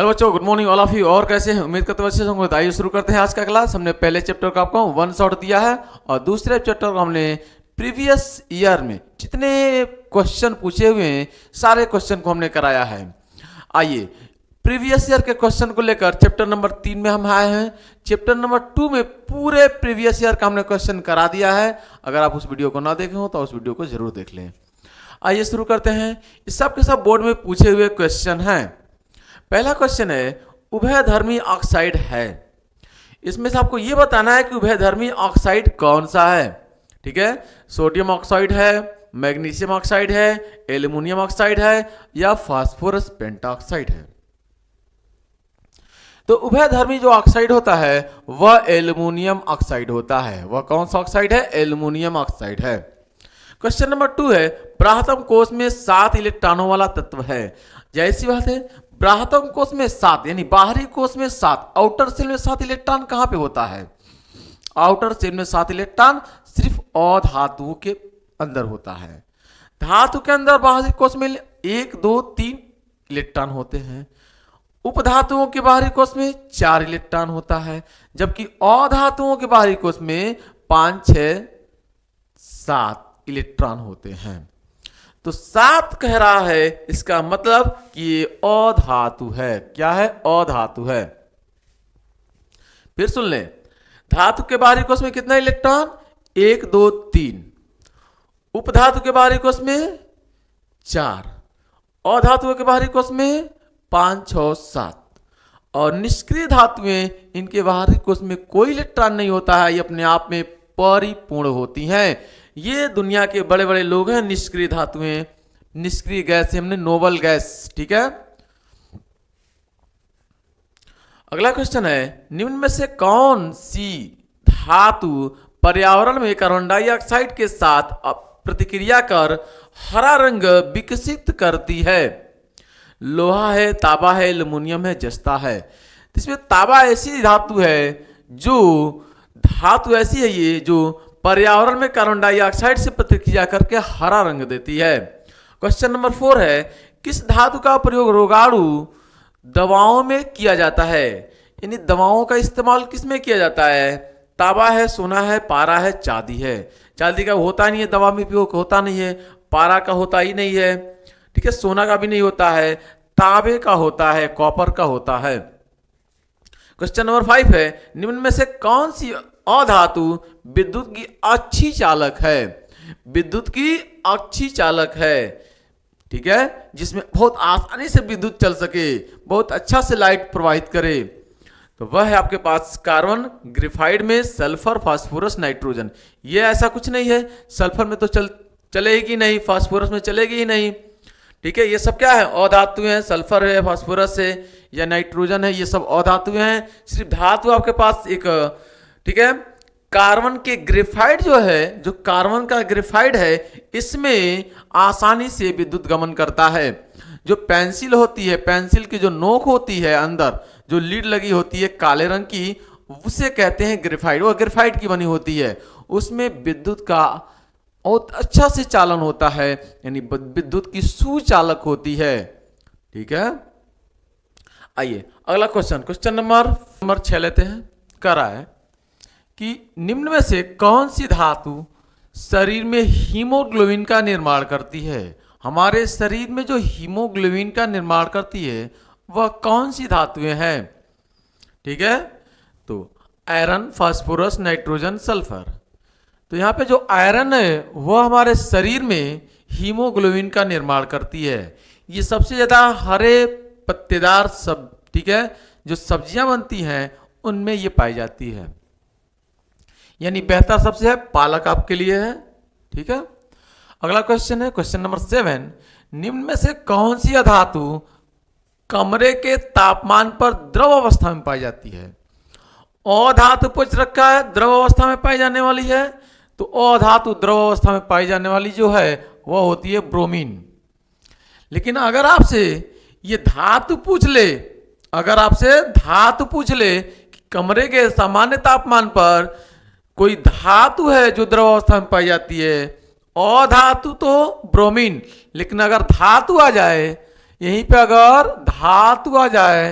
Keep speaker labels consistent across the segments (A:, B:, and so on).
A: Hello बच्चों, good morning all of you. और कैसे हैं? उम्मीद करते हैं अच्छे होंगे। तो आइए शुरू करते हैं आज का क्लास। हमने पहले चैप्टर का आपको वन शॉट दिया है और दूसरे चैप्टर को हमने प्रीवियस ईयर में जितने क्वेश्चन पूछे हुए हैं सारे क्वेश्चन को हमने कराया है। आइए प्रीवियस ईयर के क्वेश्चन को लेकर चैप्टर नंबर 3 में हम आए हैं। चैप्टर नंबर 2 में पूरे प्रीवियस ईयर का हमने क्वेश्चन करा दिया है। अगर आप उस वीडियो को ना देखे हो तो उस वीडियो को जरूर देख लें। आइए शुरू करते हैं। इस सब के सब बोर्ड में पूछे हुए क्वेश्चन हैं। पहला क्वेश्चन है उभयधर्मी ऑक्साइड है। इसमें से आपको यह बताना है कि उभयधर्मी ऑक्साइड कौन सा है। ठीक है, सोडियम ऑक्साइड है, मैग्नीशियम ऑक्साइड है, एल्युमिनियम ऑक्साइड है या फास्फोरस पेंटाऑक्साइड है। तो उभयधर्मी जो ऑक्साइड होता है वह एल्युमिनियम ऑक्साइड होता है। वह कौन सा ऑक्साइड है? एल्युमिनियम ऑक्साइड है। क्वेश्चन नंबर 2 है ब्राहतम कोष में 7 इलेक्ट्रॉनों वाला तत्व है। जैसी बात है, ब्राहतम कोष में 7 यानी बाहरी कोष में 7, आउटर सेल में 7 इलेक्ट्रॉन कहां पे होता है? आउटर सेल में 7 इलेक्ट्रॉन सिर्फ अधातुओं के अंदर होता है। धातु के अंदर बाहरी कोष में 1, 2, 3 इलेक्ट्रॉन होते हैं। उपधातुओं के बाहरी कोष में 4 इलेक्ट्रॉन होता है, जबकि अधातुओं के बाहरी कोष में 5, 6, 7 इलेक्ट्रॉन होते हैं। तो 7 कह रहा है, इसका मतलब कि ये अधातु है। क्या है? अधातु है। फिर सुन लें, धातु के बाहरी कोष में कितना इलेक्ट्रॉन? 1, 2, 3। उपधातु के बाहरी कोष में 4, अधातुओं के बाहरी कोष में 5, 6, 7 और निष्क्रिय धातुएं इनके बाहरी कोष में कोई इलेक्ट्रॉन नहीं होता है। ये अपने आप में परिपूर्ण होती हैं। ये दुनिया के बड़े बड़े लोग हैं। निष्क्रिय धातुएं, निष्क्रिय गैस हमने नोबल गैस। ठीक है, अगला क्वेश्चन है निम्न में से कौन सी धातु पर्यावरण में कार्बन डाइऑक्साइड के साथ प्रतिक्रिया कर हरा रंग विकसित करती है? लोहा है, तांबा है, एल्युमिनियम है, जस्ता है। इसमें तांबा ऐसी धातु है ये जो पर्यावरण में कार्बन डाइऑक्साइड से प्रतिक्रिया करके हरा रंग देती है। क्वेश्चन नंबर 4 है किस धातु का प्रयोग रोगाणु दवाओं में किया जाता है? यानी दवाओं का इस्तेमाल किस में किया जाता है? तांबा है, सोना है, पारा है, चांदी है। चांदी का होता नहीं है, दवा में उपयोग होता नहीं है। पारा का होता ही नहीं है। ठीक है, सोना का भी नहीं होता है। तांबे का होता है, कॉपर का होता है। क्वेश्चन नंबर 5 है निम्न में से कौन सी अधातु विद्युत की अच्छी चालक है? विद्युत की अच्छी चालक है। ठीक है, जिसमें बहुत आसानी से विद्युत चल सके, बहुत अच्छा से लाइट प्रवाहित करे, तो वह है आपके पास कार्बन, ग्रेफाइट में सल्फर, फास्फोरस, नाइट्रोजन। ये ऐसा कुछ नहीं है सल्फर में तो चलेगी नहीं, फास्फोरस में चलेगी ही नहीं। ठीक है, ये सब क्या है? अधातु हैं। सल्फर है, फास्फोरस है या नाइट्रोजन है, ये सब अधातु हैं। सिर्फ धातु आपके पास एक, ठीक है, कार्बन के ग्रेफाइट जो है, जो कार्बन का ग्रेफाइट है, इसमें आसानी से विद्युत गमन करता है। जो पेंसिल होती है, पेंसिल की जो नोक होती है, अंदर जो लीड लगी होती है काले रंग की, उसे कहते हैं ग्रेफाइट। वो ग्रेफाइट की बनी होती है, उसमें विद्युत का बहुत अच्छा से चालन होता है, यानी विद्युत की सुचालक होती है। ठीक है, आइए अगला क्वेश्चन नंबर 6 लेते हैं। कह रहा है कि निम्न में से कौन सी धातु शरीर में हीमोग्लोबिन का निर्माण करती है? हमारे शरीर में जो हीमोग्लोबिन का निर्माण करती है वह कौन सी धातुएं हैं? ठीक है, तो आयरन, फास्फोरस, नाइट्रोजन, सल्फर। तो यहाँ पे जो आयरन है वह हमारे शरीर में हीमोग्लोबिन का निर्माण करती है। ये सबसे ज्यादा हरे पत्तेदार सब, ठीक है, जो सब्जियां बनती हैं उनमें ये पाई जाती है। यानी बेहतर सबसे है पालक आपके लिए है। ठीक है, अगला क्वेश्चन है क्वेश्चन नंबर 7 निम्न में से कौन सी अधातु कमरे के तापमान पर द्रव अवस्था में पाई जाती है? अधातु पूछ रखा है, द्रव अवस्था में पाई जाने वाली है। तो अधातु द्रव अवस्था में पाई जाने वाली जो है वह होती है ब्रोमीन। लेकिन अगर आपसे ये धातु पूछ ले, अगर आपसे धातु पूछ ले कि कमरे के सामान्य तापमान पर कोई धातु है जो द्रव अवस्था में पाई जाती है, अधातु तो ब्रोमीन, लेकिन अगर धातु आ जाए, यहीं पे अगर धातु आ जाए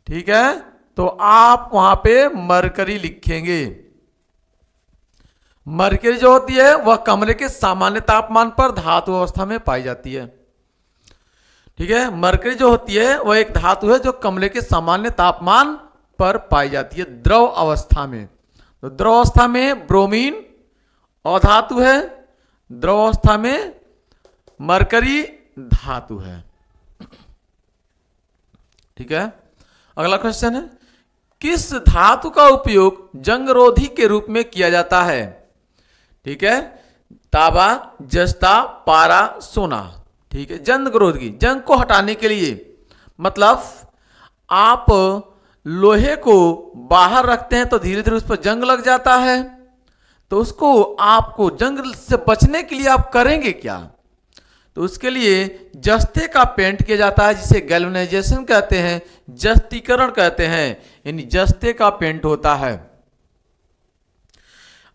A: ठीक है, तो आप वहां पे मरकरी लिखेंगे। मरकरी जो होती है वह कमरे के सामान्य तापमान पर धातु अवस्था में पाई जाती है। ठीक है, मरकरी जो होती है वह एक धातु है जो कमरे के सामान्य तापमान पर पाई जाती है द्रव अवस्था में। तो द्रव अवस्था में ब्रोमीन अधातु है, द्रव अवस्था में मरकरी धातु है। ठीक है, अगला क्वेश्चन है, किस धातु का उपयोग जंगरोधी के रूप में किया जाता है? ठीक है, तांबा, जस्ता, पारा, सोना। ठीक है, जंगरोधी, जंग को हटाने के लिए, मतलब आप लोहे को बाहर रखते हैं तो धीरे धीरे उस पर जंग लग जाता है, तो उसको आपको जंग से बचने के लिए आप करेंगे क्या? तो उसके लिए जस्ते का पेंट किया जाता है, जिसे गैल्वेनाइजेशन कहते हैं, जस्तीकरण कहते हैं, यानी जस्ते का पेंट होता है।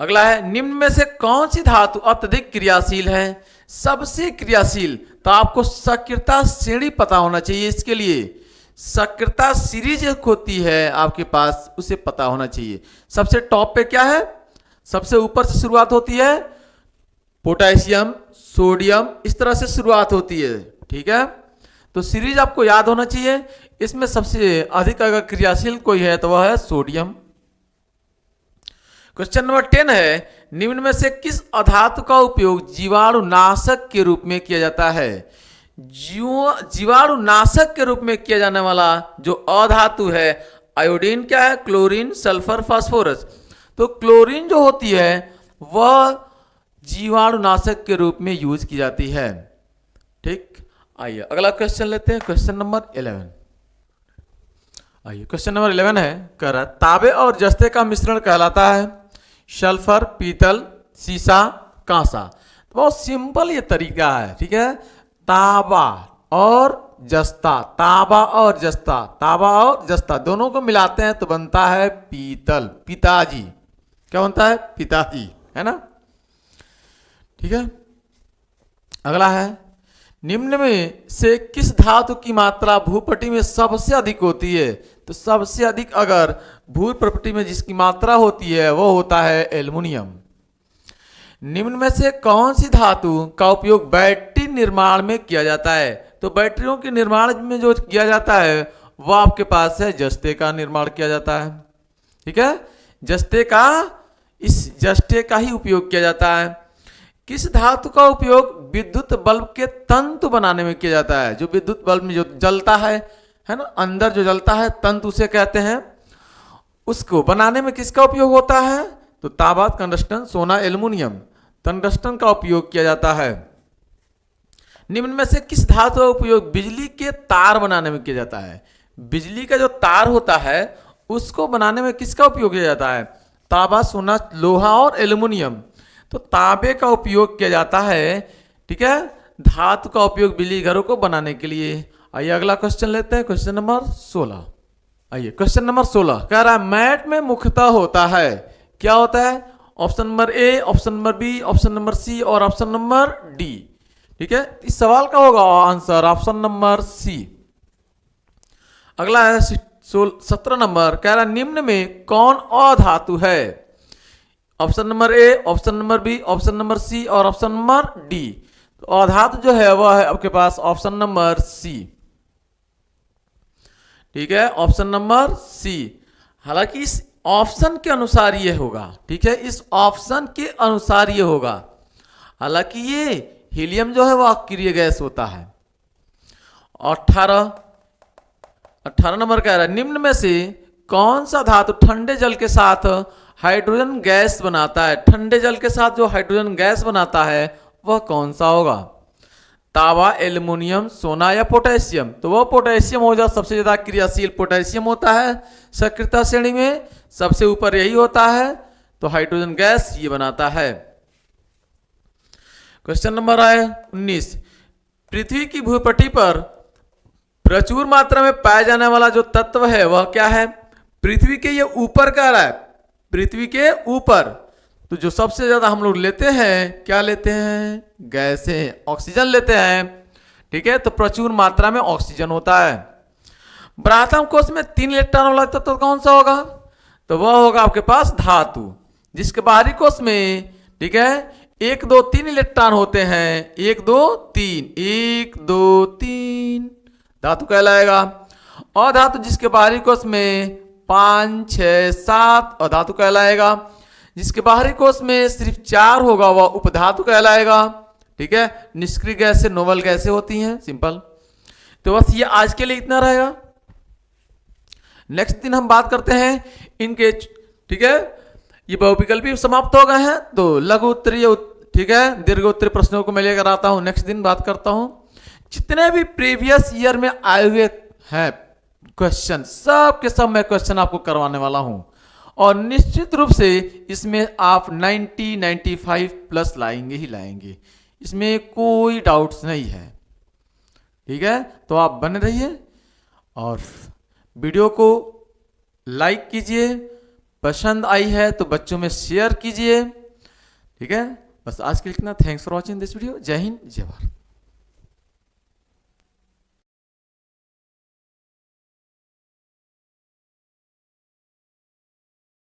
A: अगला है, निम्न में से कौन सी धातु अत्यधिक क्रियाशील है? सबसे क्रियाशील, तो आपको सक्रियता श्रेणी पता होना चाहिए। इसके लिए सक्रियता सीरीज एक होती है आपके पास, उसे पता होना चाहिए। सबसे टॉप पे क्या है? सबसे ऊपर से शुरुआत होती है, पोटेशियम, सोडियम, इस तरह से शुरुआत होती है। ठीक है, तो सीरीज आपको याद होना चाहिए। इसमें सबसे अधिक अगर क्रियाशील कोई है तो वह है सोडियम। क्वेश्चन नंबर 10 है, निम्न में से किस अधातु का उपयोग जीवाणुनाशक के रूप में किया जाता है? जीवाणुनाशक के रूप में किया जाने वाला जो अधातु है, आयोडीन क्या है? Chlorine, sulphur, phosphorus. तो क्लोरीन जो होती है वह जीवाणुनाशक के रूप में यूज की जाती है। ठीक, आइए अगला क्वेश्चन लेते हैं, क्वेश्चन नंबर 11। आइए क्वेश्चन नंबर 11 है, कह रहा है तांबे और जस्ते का मिश्रण कहलाता है सल्फर, पीतल, सीसा, कांसा। तो बहुत सिंपल ये तरीका है। ठीक है, तांबा और जस्ता, तांबा और जस्ता, तांबा और जस्ता दोनों को मिलाते हैं तो बनता है पीतल, पिताजी। क्या बनता है? पिताजी, है ना। ठीक है, अगला है, निम्न में से किस धातु की मात्रा भूपटल में सबसे अधिक होती है? तो सबसे अधिक अगर भूपटल में जिसकी मात्रा होती है वो होता है एल्युमिनियम। निम्न में से कौन सी धातु का उपयोग बैटरी निर्माण में किया जाता है? तो बैटरियों के निर्माण में जो किया जाता है वह आपके पास है जस्ते का निर्माण किया जाता है। ठीक है, जस्ते का, इस जस्ते का ही उपयोग किया जाता है। किस धातु का उपयोग विद्युत बल्ब के तंतु बनाने में किया जाता है? जो विद्युत बल्ब में जो जलता है ना, अंदर जो जलता है तंतु उसे कहते हैं, उसको बनाने में किसका उपयोग होता है? तो तांबा, टंगस्टन, सोना, एल्युमिनियम, टंगस्टन का उपयोग किया जाता है। निम्न में से किस धातु का उपयोग बिजली के तार बनाने में किया जाता है? बिजली का जो तार होता है उसको बनाने में किसका उपयोग किया जाता है? तांबा, सोना, लोहा और एल्युमिनियम। तो तांबे का उपयोग किया जाता है। ठीक है, धातु का उपयोग बिजली घरों को बनाने के लिए। आइए अगला क्वेश्चन लेते हैं, क्वेश्चन नंबर 16। आइए क्वेश्चन नंबर 16 कह रहा है मैट में मुख्यतः होता है, क्या होता है? Option number A, option number B, option number C और ऑप्शन नंबर डी। ठीक है, इस सवाल का होगा आंसर ऑप्शन नंबर सी। अगला है 17 नंबर, कह रहा है निम्न में कौन अधातु है? Option number A, option number B, option number C और ऑप्शन नंबर डी। तो अधातु जो है वह है आपके पास ऑप्शन नंबर सी। ठीक है, ऑप्शन नंबर सी। हालांकि इस ऑप्शन के अनुसार ये होगा। ठीक है, इस ऑप्शन के अनुसार ये होगा। हालांकि ये हीलियम जो है वह अक्रिय गैस होता है। 18 नंबर कह रहा है निम्न में से कौन सा धातु ठंडे जल के साथ हाइड्रोजन गैस बनाता है? ठंडे जल के साथ जो हाइड्रोजन गैस बनाता है वह कौन सा होगा? तांबा, एल्युमिनियम, सोना या पोटेशियम? तो वह पोटेशियम हो जाता, सबसे ज्यादा क्रियाशील पोटेशियम होता है सक्रियता श्रेणी में, सबसे ऊपर यही होता है। तो हाइड्रोजन गैस ये बनाता है। क्वेश्चन नंबर है 19, पृथ्वी की भूपटल पर प्रचुर मात्रा में पाया जाने वाला जो तत्व है वह क्या है? पृथ्वी के ये ऊपर कह रहा है, पृथ्वी के ऊपर। तो जो सबसे ज्यादा हम लोग लेते हैं, क्या लेते हैं? गैसें, ऑक्सीजन लेते हैं। ठीक है, तो प्रचुर मात्रा में ऑक्सीजन होता है। प्रथम कोश में 3 इलेक्ट्रॉन वाला तत्व कौन सा होगा? तो वह होगा आपके पास धातु, जिसके बाहरी कोश में, ठीक है, 1 2 3 इलेक्ट्रॉन होते हैं, 1 2 3, 1 2 3 धातु कहलाएगा। अधातु जिसके बाहरी कोश में 5 6 7 अधातु कहलाएगा। जिसके बाहरी कोश में सिर्फ 4 होगा वह उपधातु कहलाएगा। ठीक है, निष्क्रिय गैस से नोबल गैसें होती हैं, सिंपल। तो बस ये आज के लिए इतना रहेगा। नेक्स्ट दिन हम बात करते हैं इनके, ठीक है, ये बहुविकल्पी समाप्त हो गए हैं, तो लघु उत्तरीय, ठीक है, दीर्घ उत्तरीय प्रश्नों को मैं लेकर आता हूं, नेक्स्ट दिन बात करता हूं। जितने भी प्रीवियस ईयर में आए हुए हैं क्वेश्चन, सब के सब मैं क्वेश्चन आपको करवाने वाला हूं, और निश्चित रूप से इसमें आप 90 95 प्लस लाएंगे ही लाएंगे, इसमें कोई डाउट्स नहीं है। ठीक है, तो आप बने रहिए और वीडियो को लाइक कीजिए, पसंद आई है तो बच्चों में शेयर कीजिए। ठीक है, बस आज के लिए इतना। Thanks for watching this video. जय हिंद, जय भारत।